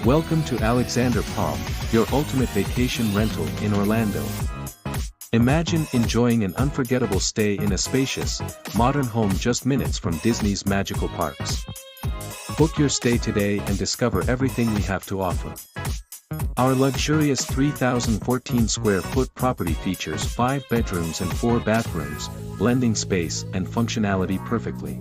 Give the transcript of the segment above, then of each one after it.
Welcome to Alexander Palm, your ultimate vacation rental in Orlando. Imagine enjoying an unforgettable stay in a spacious, modern home just minutes from Disney's magical parks. Book your stay today and discover everything we have to offer. Our luxurious 3,014 square foot property features 5 bedrooms and 4 bathrooms, blending space and functionality perfectly.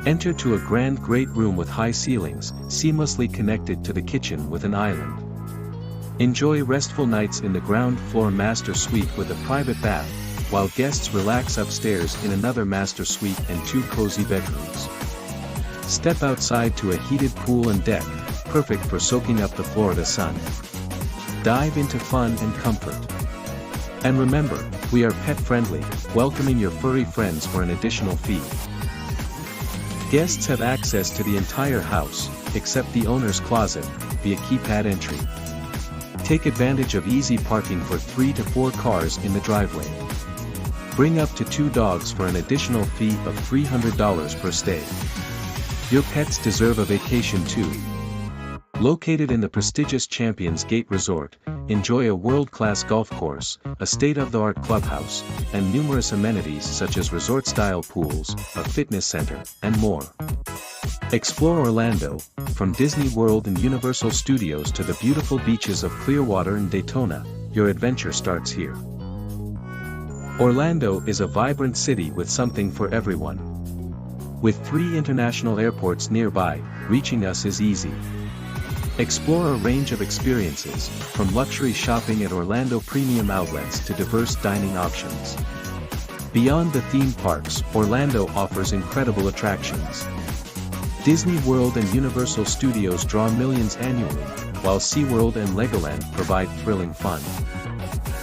Enter to a grand great room with high ceilings, seamlessly connected to the kitchen with an island. Enjoy restful nights in the ground floor master suite with a private bath, while guests relax upstairs in another master suite and 2 cozy bedrooms. Step outside to a heated pool and deck, perfect for soaking up the Florida sun. Dive into fun and comfort. And remember, we are pet-friendly, welcoming your furry friends for an additional fee. Guests have access to the entire house, except the owner's closet, via keypad entry. Take advantage of easy parking for 3 to 4 cars in the driveway. Bring up to 2 dogs for an additional fee of $300 per stay. Your pets deserve a vacation too. Located in the prestigious Champions Gate Resort, enjoy a world-class golf course, a state-of-the-art clubhouse, and numerous amenities such as resort-style pools, a fitness center, and more. Explore Orlando, from Disney World and Universal Studios to the beautiful beaches of Clearwater and Daytona. Your adventure starts here. Orlando is a vibrant city with something for everyone. With 3 international airports nearby, reaching us is easy. Explore a range of experiences, from luxury shopping at Orlando premium outlets to diverse dining options. Beyond the theme parks, Orlando offers incredible attractions. Disney World and Universal Studios draw millions annually, while SeaWorld and Legoland provide thrilling fun.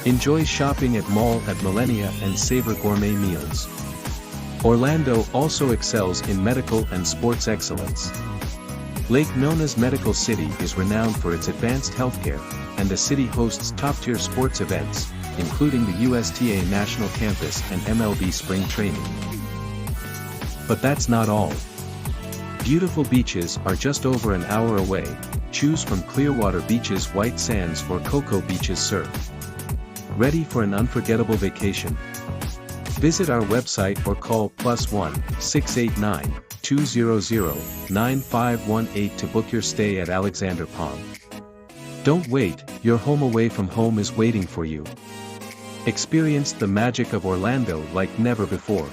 Enjoy shopping at Mall at Millenia and savor gourmet meals. Orlando also excels in medical and sports excellence. Lake Nona's Medical City is renowned for its advanced healthcare, and the city hosts top-tier sports events, including the USTA National Campus and MLB Spring Training. But that's not all. Beautiful beaches are just over an hour away. Choose from Clearwater Beach's white sands or Cocoa Beach's surf. Ready for an unforgettable vacation? Visit our website or call +1 689 200 9518 to book your stay at Alexander Palm. Don't wait, your home away from home is waiting for you. Experience the magic of Orlando like never before.